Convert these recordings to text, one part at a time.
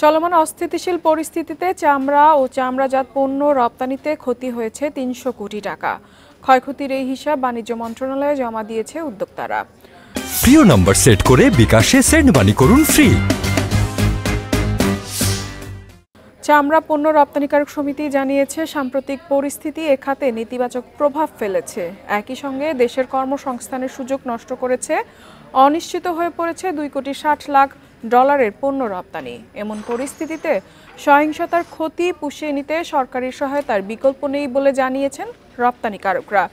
চলমান অস্থিতিশীল পরিস্থিতিতে চামড়া ও চামড়াজাত পণ্য রপ্তানিতে ক্ষতি হয়েছে ৩০০ কোটি টাকা। ক্ষয়ক্ষতির এই হিসাব বাণিজ্য মন্ত্রণালয়ে জমা দিয়েছে উদ্যোক্তারা। প্রিয় নম্বর সেট করে বিকাশে সেন্ড মানি করুন ফ্রি। চামড়া পণ্য রপ্তানিকারক সমিতি জানিয়েছে, সাম্প্রতিক পরিস্থিতি এ খাতে নেতিবাচক প্রভাব ফেলেছে। একই সঙ্গে দেশের কর্মসংস্থানের সুযোগ নষ্ট করেছে। অনিশ্চিত হয়ে পড়েছে $2.60 কোটি পণ্য রপ্তানি। এমন পরিস্থিতিতে সহিংসতার ক্ষতি পুষিয়ে নিতে সরকারি সহায়তার বিকল্প নেই বলে জানিয়েছেন রপ্তানিকারকরা।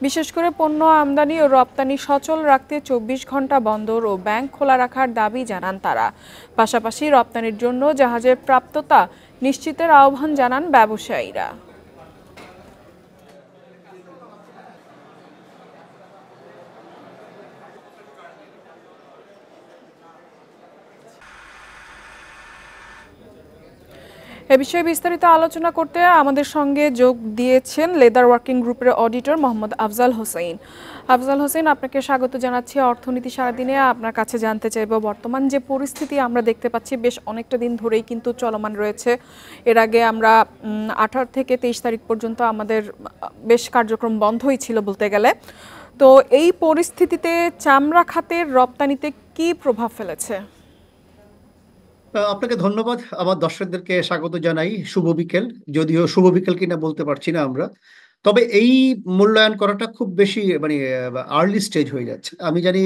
বিশেষ করে পণ্য আমদানি ও রপ্তানি সচল রাখতে 24 ঘন্টা বন্দর ও ব্যাংক খোলা রাখার দাবি জানান তারা। পাশাপাশি রপ্তানির জন্য জাহাজের প্রাপ্যতা নিশ্চিতের আহ্বান জানান ব্যবসায়ীরা। এ বিষয়ে বিস্তারিত আলোচনা করতে আমাদের সঙ্গে যোগ দিয়েছেন লেদার ওয়ার্কিং গ্রুপের অডিটর মোহাম্মদ আফজাল হোসেন। আফজাল হোসেন, আপনাকে স্বাগত জানাচ্ছি অর্থনীতি সারাদিনে। আপনার কাছে জানতে চাইব, বর্তমান যে পরিস্থিতি আমরা দেখতে পাচ্ছি বেশ অনেকটা দিন ধরেই কিন্তু চলমান রয়েছে। এর আগে আমরা 18 থেকে 23 তারিখ পর্যন্ত আমাদের বেশ কার্যক্রম বন্ধই ছিল বলতে গেলে। তো এই পরিস্থিতিতে চামড়া খাতের রপ্তানিতে কি প্রভাব ফেলেছে? আপনাকে ধন্যবাদ। আমার দর্শকদেরকে স্বাগত জানাই। শুভ বিকেল, যদিও শুভ বিকেল কিনা বলতে পারছি না আমরা। তবে এই মূল্যায়ন করাটা খুব বেশি আর্লি স্টেজ হয়ে যাচ্ছে। আমি জানি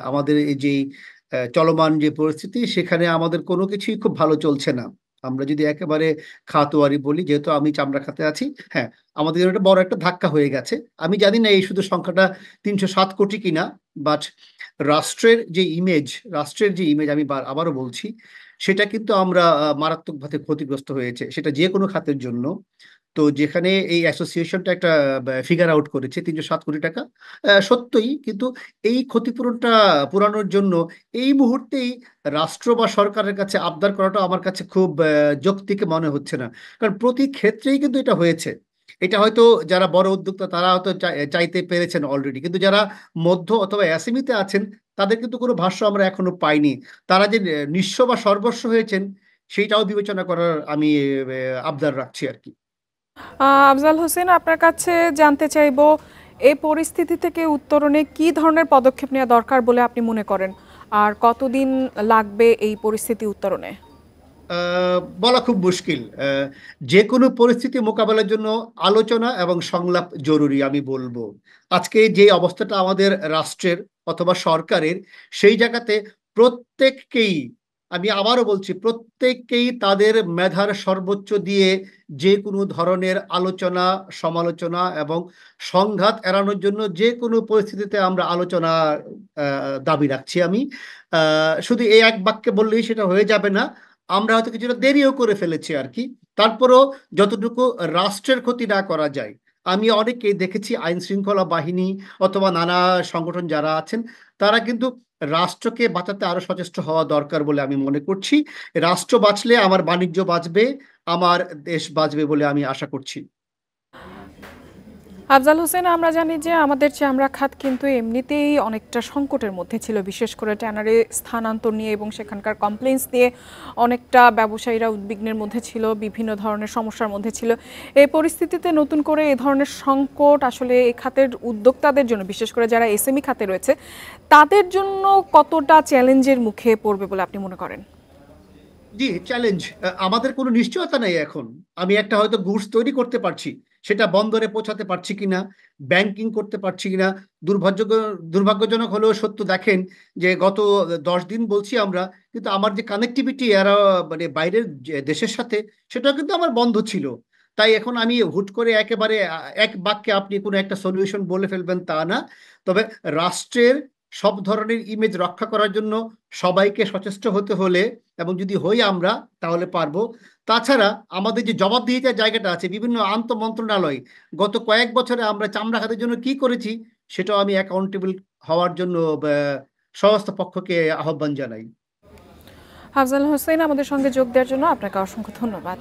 আমাদের এই যে চলমান যে পরিস্থিতি, সেখানে আমাদের কোনো কিছুই খুব ভালো চলছে না। আমরা যদি একেবারে খাতোয়ারি বলি, যেহেতু আমি চামড়া খাতে আছি, হ্যাঁ, আমাদের একটা বড় একটা ধাক্কা হয়ে গেছে। আমি জানি না এই শুধু সংখ্যাটা 307 কোটি কিনা, বাট রাষ্ট্রের যে ইমেজ আমি আবারও বলছি, সেটা কিন্তু আমরা মারাত্মকভাবে ক্ষতিগ্রস্ত হয়েছে, সেটা যে কোনো খাতের জন্য। তো যেখানে এই অ্যাসোসিয়েশনটা একটা ফিগার আউট করেছে 307 কোটি টাকা, সত্যই, কিন্তু এই ক্ষতিপূরণটা পুরানোর জন্য এই মুহূর্তেই রাষ্ট্র বা সরকারের কাছে আবদার করাটা আমার কাছে খুব যৌক্তিক মনে হচ্ছে না। কারণ প্রতি ক্ষেত্রেই কিন্তু এটা হয়েছে। এটা হয়তো যারা বড় উদ্যোক্তা তারা হয়তো চাইতে পেরেছেন অলরেডি, কিন্তু যারা মধ্য অথবা এসএমইতে আছেন তাদের কিন্তু কোনো ভাষ্য আমরা এখনো পাইনি। তারা যে নিঃস্ব বা সর্বস্ব হয়েছেন সেইটাও বিবেচনা করার আমি আবদার রাখছি আর কি। আফজাল হোসেন, আপনার কাছে জানতে চাইব, এই পরিস্থিতি থেকে উত্তরণে কি ধরনের পদক্ষেপ নেওয়া দরকার বলে আপনি মনে করেন, আর কতদিন লাগবে এই পরিস্থিতি উত্তরণে? বলা খুব মুশকিল। যে কোনো পরিস্থিতি মোকাবেলার জন্য আলোচনা এবং সংলাপ জরুরি আমি বলবো। আজকে যে অবস্থাটা আমাদের রাষ্ট্রের অথবা সরকারের, সেই জায়গাতে প্রত্যেককেই, আমি আবারও বলছি, প্রত্যেককেই তাদের মেধার সর্বোচ্চ দিয়ে যে কোনো ধরনের আলোচনা, সমালোচনা এবং সংঘাত এড়ানোর জন্য যে কোনো পরিস্থিতিতে আমরা আলোচনা দাবি রাখছি আমি। শুধু এই এক বাক্যে বললেই সেটা হয়ে যাবে না। আমরা হয়তো কিছুটা দেরিও করে ফেলেছি আর কি। তারপরও যতটুকু রাষ্ট্রের ক্ষতি না করা যায়, আমি অনেকেই দেখেছি আইন শৃঙ্খলা বাহিনী অথবা নানা সংগঠন যারা আছেন, তারা কিন্তু রাষ্ট্রকে বাঁচাতে আরো সচেষ্ট হওয়া দরকার বলে আমি মনে করছি। রাষ্ট্র বাঁচলে আমার বাণিজ্য বাঁচবে, আমার দেশ বাঁচবে বলে আমি আশা করছি। আফজাল হোসেন, আমরা জানি যে আমাদের চামড়া খাত কিন্তু এমনিতেই অনেকটা সংকটের মধ্যে ছিল, বিশেষ করে ট্যানারে স্থানান্তর নিয়ে এবং সেখানকার কমপ্লেন্স নিয়ে অনেকটা ব্যবসায়ীরা উদ্বিগ্নের মধ্যে ছিল, বিভিন্ন ধরনের সমস্যার মধ্যে ছিল। এই পরিস্থিতিতে নতুন করে এই ধরনের সংকট আসলে এই খাতের উদ্যোক্তাদের জন্য, বিশেষ করে যারা এসএমই খাতে রয়েছে, তাদের জন্য কতটা চ্যালেঞ্জের মুখে পড়বে বলে আপনি মনে করেন? জি, চ্যালেঞ্জ। আমাদের কোনো নিশ্চয়তা নেই এখন। আমি একটা হয়তো গুডস তৈরি করতে পারছি, সেটা বন্দরে পৌঁছাতে পারছি কিনা, ব্যাংকিং করতে পারছি কিনা। দুর্ভাগ্যজনক হলেও সত্য, দেখেন যে গত 10 দিন বলছি আমরা, কিন্তু আমার যে কানেক্টিভিটি এরা বাইরের দেশের সাথে, সেটাও কিন্তু আমার বন্ধ ছিল। তাই এখন আমি হুট করে একেবারে এক বাক্যে আপনি কোনো একটা সলিউশন বলে ফেলবেন তা না। তবে রাষ্ট্রের সব ধরনের ইমেজ রক্ষা করার জন্য সবাইকে সচেষ্ট হতে হলে, এবং যদি হই আমরা, তাহলে পারবো। তাছাড়া আমাদের যে জবাবদিহিতার জায়গাটা আছে, বিভিন্ন আন্তঃ মন্ত্রণালয় গত কয়েক বছরে আমরা চামড়া খাতের জন্য কি করেছি, সেটাও আমি অ্যাকাউন্টেবল হওয়ার জন্য সমস্ত পক্ষকে আহ্বান জানাই। আফজাল হোসেন, আমাদের সঙ্গে যোগ দেওয়ার জন্য আপনাকে অসংখ্য ধন্যবাদ।